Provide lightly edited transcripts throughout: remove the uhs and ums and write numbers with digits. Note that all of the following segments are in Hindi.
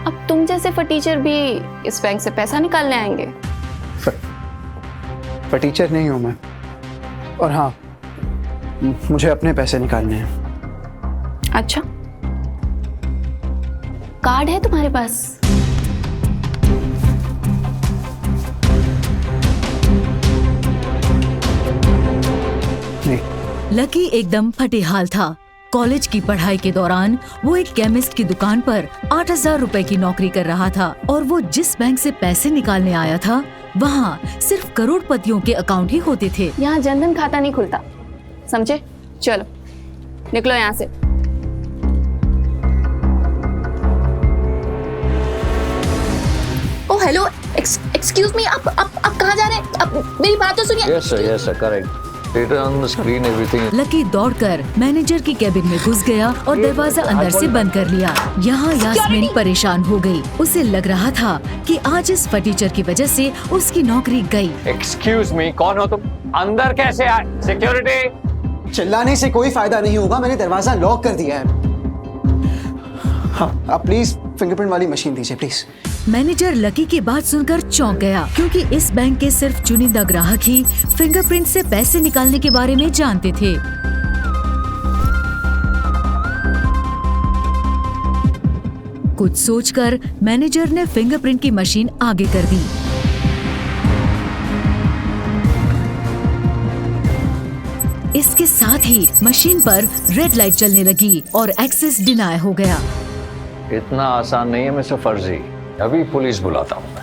अब तुम जैसे फटीचर भी इस बैंक से पैसा निकालने आएंगे? फटीचर नहीं हूं मैं, और हाँ, मुझे अपने पैसे निकालने हैं। अच्छा, कार्ड है तुम्हारे पास? नहीं। लकी एकदम फटेहाल था। कॉलेज की पढ़ाई के दौरान वो एक केमिस्ट की दुकान पर 8,000 रुपए की नौकरी कर रहा था और वो जिस बैंक से पैसे निकालने आया था वहाँ सिर्फ करोड़पतियों के अकाउंट ही होते थे। यहाँ जनधन खाता नहीं खुलता, समझे? चलो निकलो यहाँ से। ओह हेलो, एक्सक्यूज मी, आप कहाँ जा रहे हैं? आप मेरी बात तो सुनिए। Yes sir, correct. Later on the screen everything. Lucky दौड़कर मैनेजर की केबिन में घुस गया और दरवाजा अंदर से बंद कर लिया। यहाँ यास्मीन परेशान हो गई। उसे लग रहा था कि आज इस फटीचर की वजह से उसकी नौकरी गई। Excuse me, कौन हो तुम? अंदर कैसे आए? Security. चिल्लाने से कोई फायदा नहीं होगा, मैंने दरवाजा लॉक कर दिया है। हाँ, आप प्लीज फिंगरप्रिंट वाली मशीन दीजिए प्लीज। मैनेजर लकी की बात सुनकर चौंक गया क्योंकि इस बैंक के सिर्फ चुनिंदा ग्राहक ही फिंगरप्रिंट से पैसे निकालने के बारे में जानते थे। कुछ सोचकर मैनेजर ने फिंगरप्रिंट की मशीन आगे कर दी। इसके साथ ही मशीन पर रेड लाइट जलने लगी और एक्सेस डिनाय हो गया। इतना आसान नहीं है मिस्टर फर्जी, अभी पुलिस बुलाता हूँ मैं।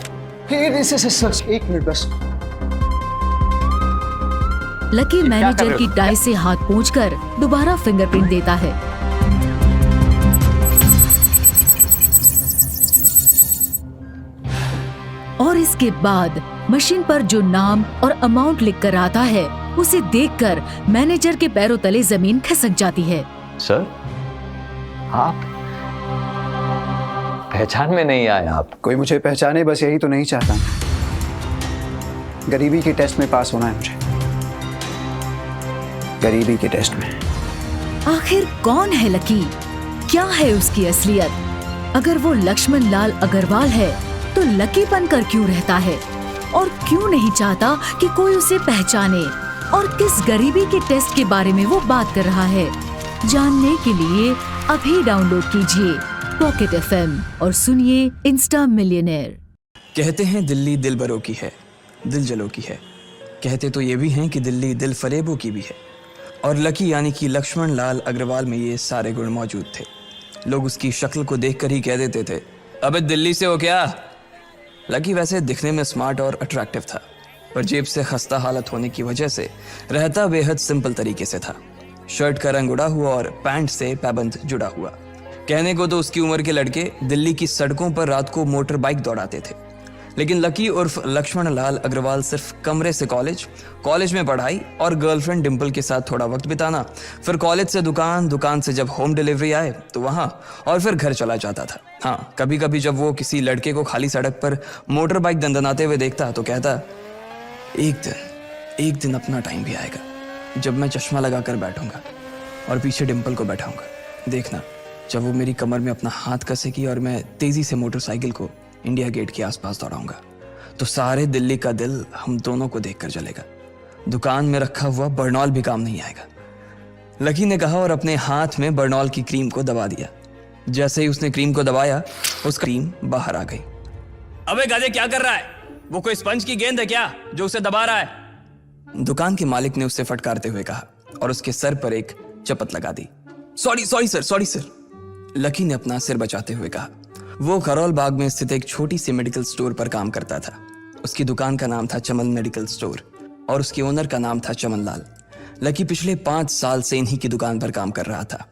एक मिनट बस। लकी मैनेजर की टाई से हाथ पोंछकर दोबारा फिंगरप्रिंट देता है। और इसके बाद मशीन पर जो नाम और अमाउंट लिख कर आता है उसे देखकर मैनेजर के पैरों तले जमीन खिसक जाती है। सर, आप पहचान में नहीं आए आप? कोई मुझे पहचाने, बस यही तो नहीं चाहता। गरीबी के टेस्ट में पास होना है मुझे, गरीबी के टेस्ट में। आखिर कौन है लकी? क्या है उसकी असलियत? अगर वो लक्ष्मण लाल अग्रवाल है तो लकी बनकर क्यों रहता है और क्यों नहीं चाहता कि कोई उसे पहचाने? और किस गरीबी के टेस्ट के बारे में वो बात कर रहा है? जानने के लिए अभी डाउनलोड कीजिए पॉकेट FM और सुनिए इंस्टा मिलियनेयर। कहते हैं दिल्ली दिल बरों की है, दिल जलों की है। कहते तो ये भी हैं कि दिल्ली दिल फरेबों की भी है। और लकी यानी कि लक्ष्मण लाल अग्रवाल में ये सारे गुण मौजूद थे। लोग उसकी शक्ल को देखकर ही कह देते थे, अबे दिल्ली से हो क्या? लकी वैसे दिखने में स्मार्ट और अट्रैक्टिव था, पर जेब से खस्ता हालत होने की वजह से रहता बेहद सिंपल तरीके से था। शर्ट का रंग उड़ा हुआ और पैंट से पैबंद जुड़ा हुआ। कहने को तो उसकी उम्र के लड़के दिल्ली की सड़कों पर रात को मोटर बाइक दौड़ाते थे, लेकिन लकी उर्फ लक्ष्मण लाल अग्रवाल सिर्फ कमरे से कॉलेज में पढ़ाई और गर्लफ्रेंड डिम्पल के साथ थोड़ा वक्त बिताना, फिर कॉलेज से दुकान, दुकान से जब होम डिलीवरी आए तो वहाँ, और फिर घर चला जाता था। हाँ, कभी कभी जब वो किसी लड़के को खाली सड़क पर मोटर बाइक दंदनाते हुए देखता तो कहता, एक दिन अपना टाइम भी आएगा जब मैं चश्मा लगा कर बैठूंगा और पीछे डिम्पल को बैठाऊंगा। देखना, जब वो मेरी कमर में अपना हाथ कसेगी और मैं तेजी से मोटरसाइकिल को इंडिया गेट के आसपास दौड़ाऊंगा तो सारे दिल्ली का दिल हम दोनों को देखकर जलेगा। दुकान में रखा हुआ बर्नॉल भी काम नहीं आएगा, लकी ने कहा और अपने हाथ में बर्नॉल की क्रीम को दबा दिया। जैसे ही उसने क्रीम को दबाया, उसका क्रीम बाहर आ गई। अबे गधे, क्या कर रहा है? वो कोई स्पंज की गेंद है क्या जो उसे दबा रहा है? दुकान के मालिक ने उससे फटकारते हुए कहा और उसके सर पर एक चपत लगा दी। Sorry sir. लकी ने अपना सिर बचाते हुए कहा। वो करोल बाग में स्थित एक छोटी सी मेडिकल स्टोर पर काम करता था। उसकी दुकान का नाम था चमन मेडिकल स्टोर और उसके ओनर का नाम था चमन लाल। लकी पिछले 5 साल से इन्हीं की दुकान पर काम कर रहा था।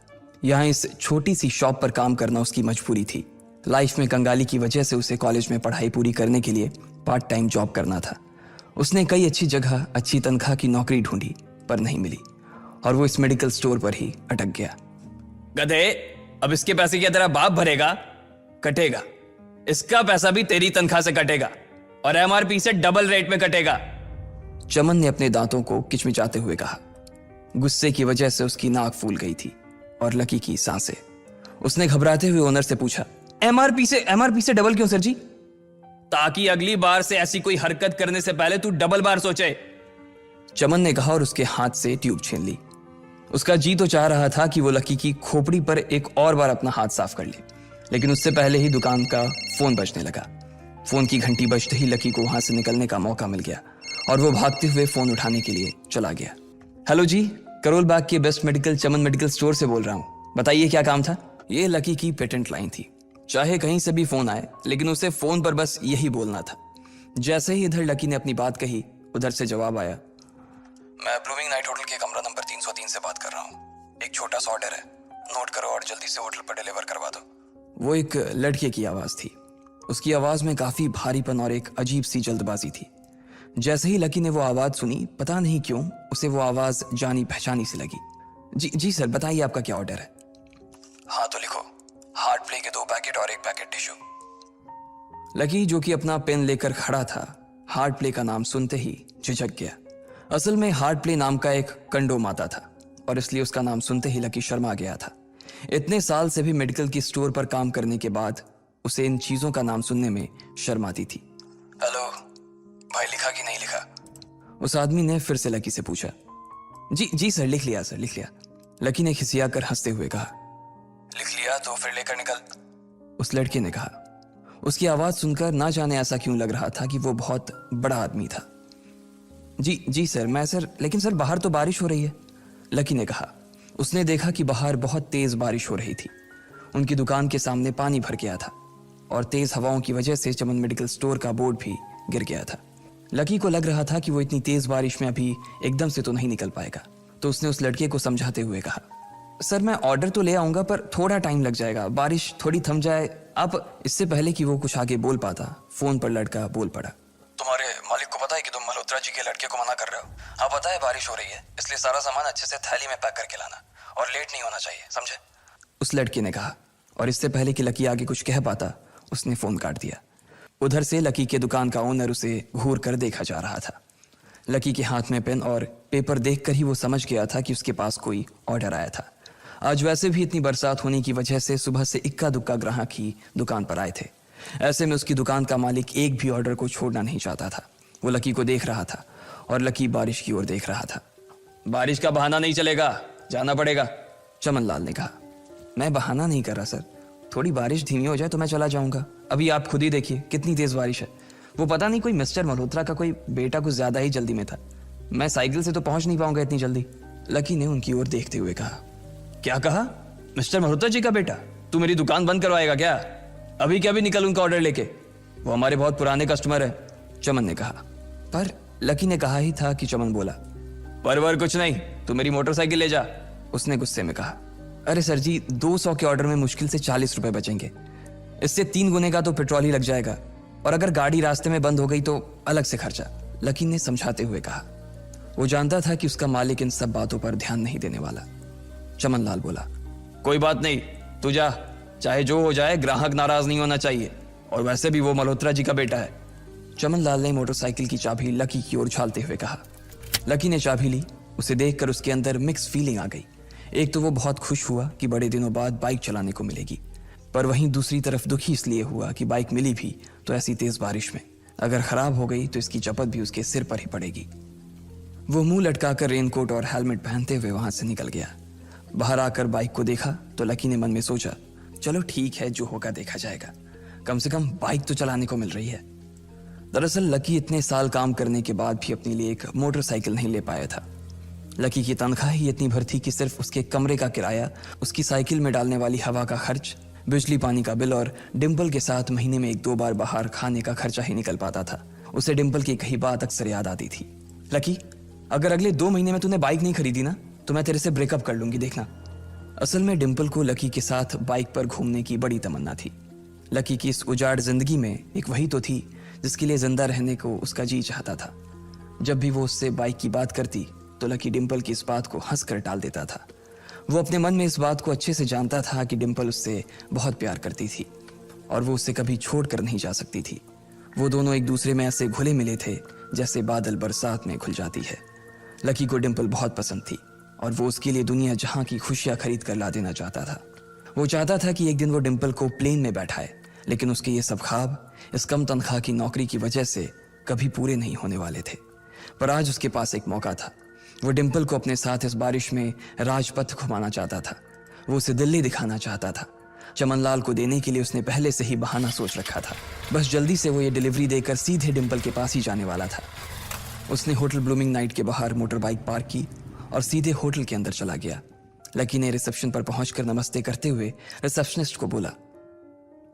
यहाँ इस छोटी सी शॉप पर काम करना उसकी मजबूरी थी। लाइफ में कंगाली की वजह से उसे कॉलेज में पढ़ाई पूरी करने के लिए पार्ट टाइम जॉब करना था। उसने कई अच्छी जगह अच्छी तनख्वाह की नौकरी ढूंढी पर नहीं मिली और वो इस मेडिकल स्टोर पर ही अटक गया। गधे, अब इसके पैसे क्या तेरा बाप भरेगा? कटेगा। इसका पैसा भी तेरी तनख्वाह से कटेगा और MRP से डबल रेट में कटेगा। चमन ने अपने दांतों को किचमिचाते हुए कहा। गुस्से की वजह से उसकी नाक फूल गई थी और लकी की सांसें। उसने घबराते हुए ओनर से पूछा, एमआरपी से डबल क्यों सर जी? ताकि अगली बार से ऐसी कोई हरकत करने से पहले तू डबल बार सोचे। चमन ने कहा और उसके हाथ से ट्यूब छीन ली। उसका जी तो चाह रहा था कि वो लकी की खोपड़ी पर एक और बार अपना हाथ साफ कर ले, लेकिन उससे पहले ही दुकान का फोन बजने लगा। फोन की घंटी बजते ही लकी को वहां से निकलने का मौका मिल गया और वो भागते हुए फोन उठाने के लिए चला गया। हेलो जी, करोल बाग के बेस्ट मेडिकल चमन मेडिकल स्टोर से बोल रहा हूँ, बताइए क्या काम था? ये लकी की पेटेंट लाइन थी। चाहे कहीं से भी फोन आए, लेकिन उसे फोन पर बस यही बोलना था। जैसे ही इधर लकी ने अपनी बात कही, उधर से जवाब आया, मैं ब्लूमिंग नाइट होटल के कमरा नंबर 303 से बात कर रहा हूँ। एक छोटा सा ऑर्डर है, नोट करो और जल्दी से होटल पर डिलीवर करवा दो। वो एक लड़के की आवाज थी। उसकी आवाज में काफी भारीपन और एक अजीब सी जल्दबाजी थी। जैसे ही लकी ने वो आवाज सुनी, पता नहीं क्यों उसे वो आवाज जानी पहचानी सी लगी। जी सर, बताइए आपका क्या ऑर्डर है? हाँ तो लिखो, हार्ट प्ले के 2 पैकेट और 1 पैकेट टिश्यू। लकी जो कि अपना पेन लेकर खड़ा था, हार्ट प्ले का नाम सुनते ही झिझक गया। असल में हार्ट प्ले नाम का एक कंडो माता था और इसलिए उसका नाम सुनते ही लकी शर्मा गया था। इतने साल से भी मेडिकल की स्टोर पर काम करने के बाद उसे इन चीजों का नाम सुनने में शर्म आती थी। हेलो भाई, लिखा कि नहीं लिखा? उस आदमी ने फिर से लकी से पूछा। जी सर, लिख लिया सर, लिख लिया। लकी ने खिसिया कर हंसते हुए कहा। लिख लिया तो फिर लेकर निकल, उस लड़के ने कहा। उसकी आवाज सुनकर ना जाने ऐसा क्यों लग रहा था कि वो बहुत बड़ा आदमी था। जी सर, मैं सर, लेकिन सर बाहर तो बारिश हो रही है, लकी ने कहा। उसने देखा कि बाहर बहुत तेज बारिश हो रही थी। उनकी दुकान के सामने पानी भर गया था और तेज हवाओं की वजह से चमन मेडिकल स्टोर का बोर्ड भी गिर गया था। लकी को लग रहा था कि वो इतनी तेज बारिश में अभी एकदम से तो नहीं निकल पाएगा, तो उसने उस लड़के को समझाते हुए कहा, सर मैं ऑर्डर तो ले आऊंगा पर थोड़ा टाइम लग जाएगा, बारिश थोड़ी थम जाए आप। इससे पहले कि वो कुछ आगे बोल पाता, फोन पर लड़का बोल पड़ा। तुम्हारे मालिक को पता है कि तुम मल्होत्रा जी के लड़के को मना कर रहे हो? हाँ पता है, बारिश हो रही है, इसलिए सारा सामान अच्छे से थैली में पैक करके लाना और लेट नहीं होना चाहिए, समझे? उस लड़के ने कहा और इससे पहले कि लकी आगे कुछ कह पाता, उसने फोन काट दिया। उधर से लकी के दुकान का ओनर उसे घूर कर देखा जा रहा था। लकी के हाथ में पेन और पेपर देखकर ही वो समझ गया था कि उसके पास कोई ऑर्डर आया था। आज वैसे भी इतनी बरसात होने की वजह से सुबह से इक्का दुक्का ग्राहक ही दुकान पर आए थे। ऐसे में उसकी दुकान का मालिक एक भी ऑर्डर को छोड़ना नहीं चाहता था। वो लकी को देख रहा था और लकी बारिश की ओर देख रहा था। बारिश का बहाना नहीं चलेगा, जाना पड़ेगा, चमन लाल ने कहा। मैं बहाना नहीं कर रहा सर, थोड़ी बारिश धीमी हो जाए तो मैं चला जाऊंगा। अभी आप खुद ही देखिए कितनी तेज बारिश है। वो पता नहीं कोई मिस्टर मल्होत्रा का कोई बेटा कुछ ज्यादा ही जल्दी में था, मैं साइकिल से तो पहुंच नहीं पाऊंगा इतनी जल्दी। लकी ने उनकी ओर देखते हुए कहा। क्या कहा? मिस्टर मल्होत्रा जी का बेटा? तू मेरी दुकान बंद करवाएगा क्या? अभी क्या भी निकल उनका ऑर्डर लेके, वो हमारे बहुत पुराने कस्टमर है, चमन ने कहा। पर लकी ने कहा ही था कि चमन बोला, पर कुछ नहीं, तू मेरी मोटरसाइकिल ले जा, उसने गुस्से में कहा। अरे सर जी, 200 के ऑर्डर में मुश्किल से 40 रुपए बचेंगे, इससे 3 गुने का तो पेट्रोल ही लग जाएगा, और अगर गाड़ी रास्ते में बंद हो गई तो अलग से खर्चा, लकी ने समझाते हुए कहा। वो जानता था कि उसका मालिक इन सब बातों पर ध्यान नहीं देने वाला। चमन लाल बोला, कोई बात नहीं, तू जा, चाहे जो हो जाए ग्राहक नाराज नहीं होना चाहिए, और वैसे भी वो मल्होत्रा जी का बेटा है। चमन लाल ने मोटरसाइकिल की चाबी लकी की ओर उछालते हुए कहा। लकी ने चाबी ली। उसे देखकर उसके अंदर मिक्स फीलिंग आ गई। एक तो वो बहुत खुश हुआ कि बड़े दिनों बाद बाइक चलाने को मिलेगी, पर वहीं दूसरी तरफ दुखी इसलिए हुआ कि बाइक मिली भी तो ऐसी तेज बारिश में, अगर खराब हो गई तो इसकी चपत भी उसके सिर पर ही पड़ेगी। वो मुंह लटकाकर रेनकोट और हेलमेट पहनते हुए वहां से निकल गया। बाहर आकर बाइक को देखा तो लकी ने मन में सोचा, चलो ठीक है, जो होगा देखा जाएगा, कम से कम बाइक तो चलाने को मिल रही है। दरअसल लकी इतने साल काम करने के बाद भी अपने लिए एक मोटरसाइकिल नहीं ले पाया था। लकी की तनख्वाह ही इतनी भर थी कि सिर्फ उसके कमरे का किराया, उसकी साइकिल में डालने वाली हवा का खर्च, बिजली पानी का बिल और डिम्पल के साथ महीने में 1-2 बार बाहर खाने का खर्चा ही निकल पाता था। उसे डिम्पल की कही बात अक्सर याद आती थी, लकी अगर अगले 2 महीने में तूने बाइक नहीं खरीदी ना तो मैं तेरे से ब्रेकअप कर लूंगी, देखना। असल में डिम्पल को लकी के साथ बाइक पर घूमने की बड़ी तमन्ना थी। लकी की इस उजाड़ जिंदगी में एक वही तो थी जिसके लिए जिंदा रहने को उसका जी चाहता था। जब भी वो उससे बाइक की बात करती तो लकी डिम्पल की इस बात को हंसकर टाल देता था। वो अपने मन में इस बात को अच्छे से जानता था कि डिम्पल उससे बहुत प्यार करती थी और वो उससे कभी छोड़ कर नहीं जा सकती थी। वो दोनों एक दूसरे में ऐसे घुले मिले थे जैसे बादल बरसात में घुल जाती है। लकी को डिम्पल बहुत पसंद थी और वो उसके लिए दुनिया जहां की खुशियां खरीद कर ला देना चाहता था। वो चाहता था कि एक दिन वो डिम्पल को प्लेन में बैठाए लेकिन उसके ये सब ख्वाब इस कम तनख्वाह की नौकरी की वजह से कभी पूरे नहीं होने वाले थे। पर आज उसके पास एक मौका था। वो डिम्पल को अपने साथ इस बारिश में राजपथ घुमाना चाहता था। वो उसे दिल्ली दिखाना चाहता था। चमनलाल को देने के लिए उसने पहले से ही बहाना सोच रखा था। बस जल्दी से वो ये डिलीवरी देकर सीधे डिम्पल के पास ही जाने वाला था। उसने होटल ब्लूमिंग नाइट के बाहर मोटर बाइक पार्क की और सीधे होटल के अंदर चला गया। लकी ने रिसेप्शन पर पहुंचकर नमस्ते करते हुए रिसेप्शनिस्ट को बोला,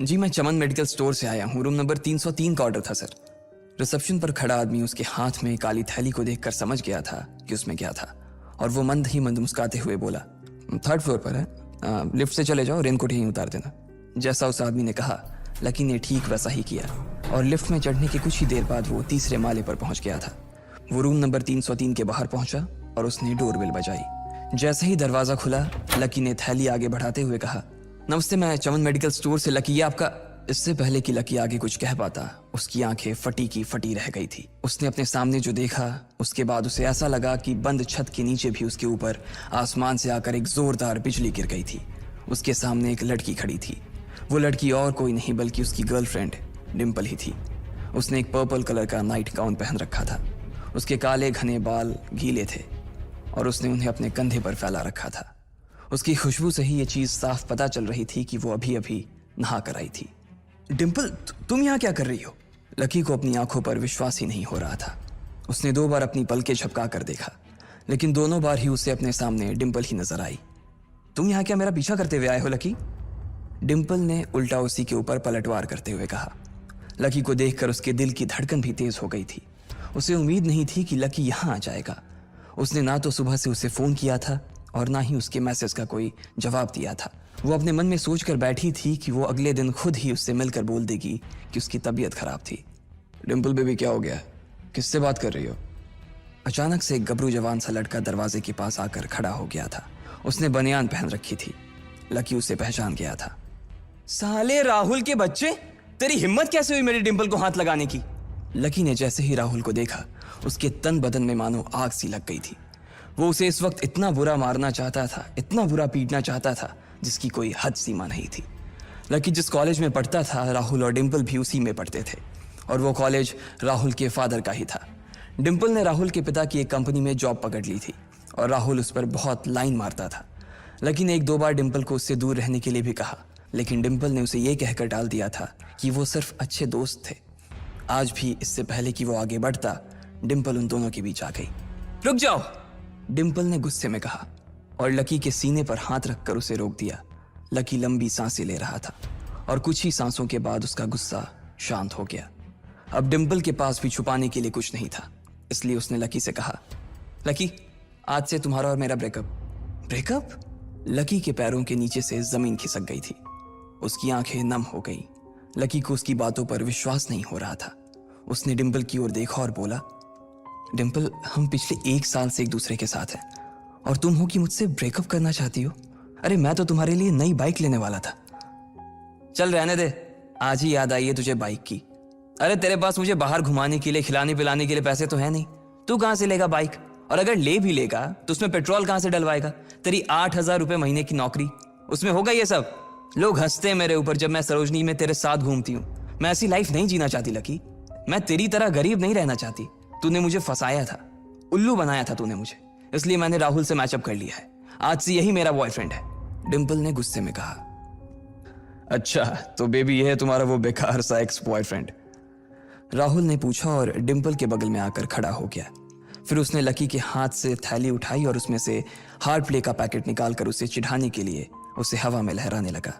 जी मैं चमन मेडिकल स्टोर से आया हूँ, रूम नंबर 303 का ऑर्डर था सर। रिसेप्शन पर खड़ा आदमी उसके हाथ में काली थैली को देखकर समझ गया था कि उसमें क्या था और वो मंद ही मंद मुस्कुराते हुए बोला, 3rd फ्लोर पर है, लिफ्ट से चले जाओ, रेनकोट यहीं उतार देना। जैसा उस आदमी ने कहा लकी ने ठीक वैसा ही किया और लिफ्ट में चढ़ने के कुछ ही देर बाद वो 3रे माले पर पहुंच गया था। वो रूम नंबर 303 के बाहर पहुंचा और उसने डोरबेल बजाई। जैसे ही दरवाजा खुला लकी ने थैली आगे बढ़ाते हुए कहा, नमस्ते, मैं चमन मेडिकल स्टोर से लकी, ये आपका। इससे पहले कि लकी आगे कुछ कह पाता उसकी आंखें फटी की फटी रह गई थी। उसने अपने सामने जो देखा उसके बाद उसे ऐसा लगा कि बंद छत के नीचे भी उसके ऊपर आसमान से आकर एक जोरदार बिजली गिर गई थी। उसके सामने एक लड़की खड़ी थी। वो लड़की और कोई नहीं बल्कि उसकी गर्लफ्रेंड डिम्पल ही थी। उसने एक पर्पल कलर का नाइट गाउन पहन रखा था। उसके काले घने बाल गीले थे और उसने उन्हें अपने कंधे पर फैला रखा था। उसकी खुशबू से ही ये चीज साफ पता चल रही थी कि वो अभी अभी नहा कर आई थी। डिम्पल, तुम यहाँ क्या कर रही हो? लकी को अपनी आंखों पर विश्वास ही नहीं हो रहा था। उसने 2 बार अपनी पलकें झपका कर देखा, लेकिन दोनों बार ही उसे अपने सामने डिम्पल ही नजर आई। तुम यहाँ क्या मेरा पीछा करते हुए आए हो लकी? डिम्पल ने उल्टा उसी के ऊपर पलटवार करते हुए कहा। लकी को देखकर उसके दिल की धड़कन भी तेज हो गई थी। उसे उम्मीद नहीं थी कि लकी यहाँ आ जाएगा। उसने ना तो सुबह से उसे फोन किया था और ना ही उसके मैसेज का कोई जवाब दिया था। वो अपने मन में सोचकर बैठी थी कि वो अगले दिन खुद ही उससे मिलकर बोल देगी कि उसकी तबीयत खराब थी। डिम्पल बेबी, क्या हो गया? किससे बात कर रही हो? अचानक से एक गबरू जवान सा लड़का दरवाजे के पास आकर खड़ा हो गया था। उसने बनियान पहन रखी थी। लकी उसे पहचान गया था। साले राहुल के बच्चे, तेरी हिम्मत कैसे हुई मेरी डिम्पल को हाथ लगाने की? लकी ने जैसे ही राहुल को देखा उसके तन बदन में मानो आग सी लग गई थी। वो उसे इस वक्त इतना बुरा मारना चाहता था, इतना बुरा पीटना चाहता था जिसकी कोई हद सीमा नहीं थी। लकी जिस कॉलेज में पढ़ता था राहुल और डिम्पल भी उसी में पढ़ते थे और वो कॉलेज राहुल के फादर का ही था। डिम्पल ने राहुल के पिता की एक कंपनी में जॉब पकड़ ली थी और राहुल उस पर बहुत लाइन मारता था। लकी ने 1-2 बार डिम्पल को उससे दूर रहने के लिए भी कहा, लेकिन डिम्पल ने उसे ये कहकर टाल दिया था कि वो सिर्फ अच्छे दोस्त थे। आज भी इससे पहले कि वो आगे बढ़ता डिम्पल उन दोनों के बीच आ गई। रुक जाओ, डिम्पल ने गुस्से में कहा और लकी के सीने पर हाथ रखकर उसे रोक दिया। लकी लंबी सांसें ले रहा था और कुछ ही सांसों के बाद उसका गुस्सा शांत हो गया। अब डिम्पल के पास भी छुपाने के लिए कुछ नहीं था, इसलिए उसने लकी से कहा, लकी, आज से तुम्हारा और मेरा ब्रेकअप। ब्रेकअप? लकी के पैरों के नीचे से जमीन खिसक गई थी। उसकी आंखें नम हो गई। लकी को उसकी बातों पर विश्वास नहीं हो रहा था। उसने डिम्पल की ओर देखा और बोला, डिम्पल, हम पिछले 1 साल से एक दूसरे के साथ हैं और तुम हो कि मुझसे ब्रेकअप करना चाहती हो? अरे मैं तो तुम्हारे लिए नई बाइक लेने वाला था। चल रहने दे, आज ही याद आई है तुझे बाइक की। अरे तेरे पास मुझे बाहर घुमाने के लिए, खिलाने पिलाने के लिए पैसे तो है नहीं। तू कहां से लेगा बाइक? और अगर ले भी लेगा तो उसमें पेट्रोल कहां से डलवाएगा? तेरी 8,000 रुपए महीने की नौकरी, उसमें होगा ये सब? लोग हंसते हैं मेरे ऊपर जब मैं सरोजनी में तेरे साथ घूमती हूँ। मैं ऐसी लाइफ नहीं जीना चाहती लकी। मैं तेरी तरह गरीब नहीं रहना चाहती। तूने मुझे फंसाया था, उल्लू बनाया था तूने मुझे, इसलिए मैंने राहुल से मैचअप कर लिया है। आज से यही मेरा बॉयफ्रेंड है। डिम्पल ने गुस्से में कहा। अच्छा, तो बेबी ये है तुम्हारा वो बेकार सा एक्स बॉयफ्रेंड? राहुल ने पूछा और डिम्पल के बगल में आकर खड़ा हो गया। फिर उसने लकी के हाथ से थैली उठाई और उसमें से हार्ड प्ले का पैकेट निकालकर उसे चिढ़ाने के लिए उसे हवा में लहराने लगा।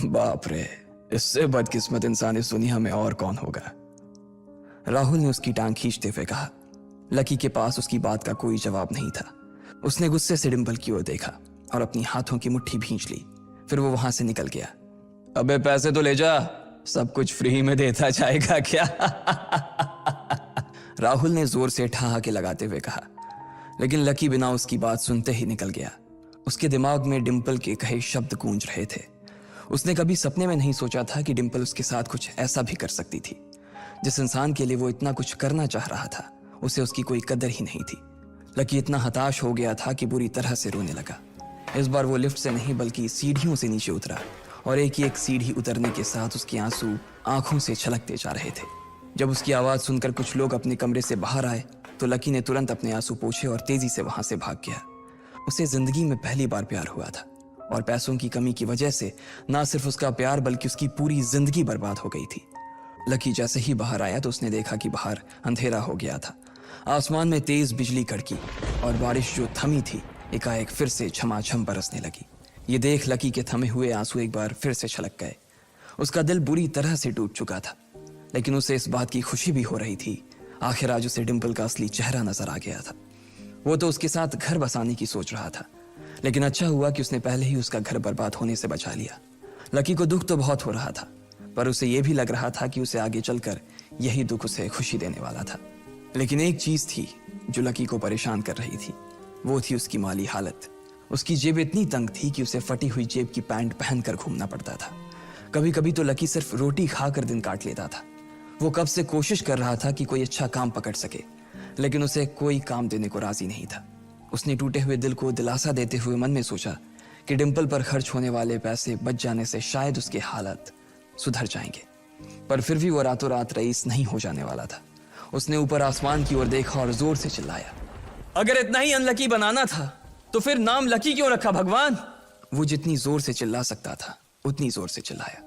बाप रे, इससे बदकिस्मत इंसान इस दुनिया में और कौन होगा? राहुल ने उसकी टांग खींचते हुए कहा। लकी के पास उसकी बात का कोई जवाब नहीं था। उसने गुस्से से डिम्पल की ओर देखा और अपनी हाथों की मुट्ठी भींच ली। फिर वो वहां से निकल गया। अबे पैसे तो ले जा, सब कुछ फ्री में देता जाएगा क्या? राहुल ने जोर से ठहाके लगाते हुए कहा, लेकिन लकी बिना उसकी बात सुनते ही निकल गया। उसके दिमाग में डिम्पल के कहे शब्द गूंज रहे थे। उसने कभी सपने में नहीं सोचा था कि डिम्पल उसके साथ कुछ ऐसा भी कर सकती थी। जिस इंसान के लिए वो इतना कुछ करना चाह रहा था उसे उसकी कोई कदर ही नहीं थी। लकी इतना हताश हो गया था कि बुरी तरह से रोने लगा। इस बार वो लिफ्ट से नहीं बल्कि सीढ़ियों से नीचे उतरा और एक ही एक सीढ़ी उतरने के साथ उसके आंसू आंखों से छलकते जा रहे थे। जब उसकी आवाज सुनकर कुछ लोग अपने कमरे से बाहर आए तो लकी ने तुरंत अपने आंसू पोंछे और तेजी से वहां से भाग गया। उसे जिंदगी में पहली बार प्यार हुआ था और पैसों की कमी की वजह से ना सिर्फ उसका प्यार बल्कि उसकी पूरी जिंदगी बर्बाद हो गई थी। लकी जैसे ही बाहर आया तो उसने देखा कि बाहर अंधेरा हो गया था। आसमान में तेज बिजली कड़की और बारिश जो थमी थी एकाएक फिर से झमाझम बरसने लगी। ये देख लकी के थमे हुए आंसू एक बार फिर से छलक गए। उसका दिल बुरी तरह से टूट चुका था, लेकिन उसे इस बात की खुशी भी हो रही थी। आखिर आज उसे डिंपल का असली चेहरा नजर आ गया था। वो तो उसके साथ घर बसाने की सोच रहा था, लेकिन अच्छा हुआ कि उसने पहले ही उसका घर बर्बाद होने से बचा लिया। लकी को दुख तो बहुत हो रहा था, पर उसे यह भी लग रहा था कि उसे आगे चलकर यही दुख उसे खुशी देने वाला था। लेकिन एक चीज थी जो लकी को परेशान कर रही थी, वो थी उसकी माली हालत। उसकी जेब इतनी तंग थी कि उसे फटी हुई जेब की पैंट पहनकर घूमना पड़ता था। कभी कभी तो लकी सिर्फ रोटी खाकर दिन काट लेता था। वो कब से कोशिश कर रहा था कि कोई अच्छा काम पकड़ सके, लेकिन उसे कोई काम देने को राजी नहीं था। उसने टूटे हुए दिल को दिलासा देते हुए मन में सोचा कि डिंपल पर खर्च होने वाले पैसे बच जाने से शायद उसके हालत सुधर जाएंगे, पर फिर भी वो रातों रात रईस नहीं हो जाने वाला था। उसने ऊपर आसमान की ओर देखा और जोर से चिल्लाया, अगर इतना ही अनलकी बनाना था तो फिर नाम लकी क्यों रखा भगवान? वो जितनी जोर से चिल्ला सकता था उतनी जोर से चिल्लाया।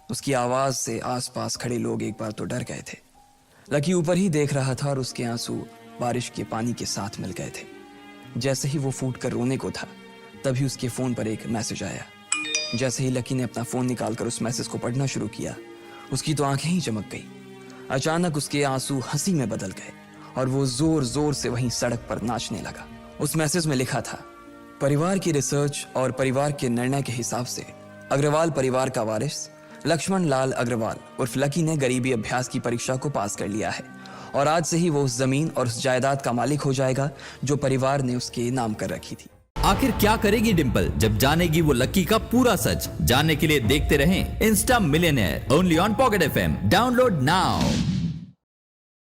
उसकी आवाज से आसपास खड़े लोग एक बार तो डर गए थे। लकी ऊपर ही देख रहा था और उसके आंसू बारिश के पानी के साथ मिल गए थे। जैसे ही वो फूट कर रोने को था, तभी उसके फोन पर एक मैसेज आया। जैसे ही लकी ने अपना फोन निकालकर उस मैसेज को पढ़ना शुरू किया, उसकी तो आंखें ही चमक गई। अचानक उसके आंसू हंसी में बदल गए और वो जोर जोर से वहीं सड़क पर नाचने लगा। उस मैसेज में लिखा था, परिवार की रिसर्च और परिवार के निर्णय के हिसाब से अग्रवाल परिवार का वारिस लक्ष्मण लाल अग्रवाल उर्फ लकी ने गरीबी अभ्यास की परीक्षा को पास कर लिया है और आज से ही वो उस जमीन और उस जायदाद का मालिक हो जाएगा जो परिवार ने उसके नाम कर रखी थी। आखिर क्या करेगी डिंपल जब जानेगी वो लकी का पूरा सच? जानने के लिए देखते रहें Insta millionaire only on pocket FM। Download now.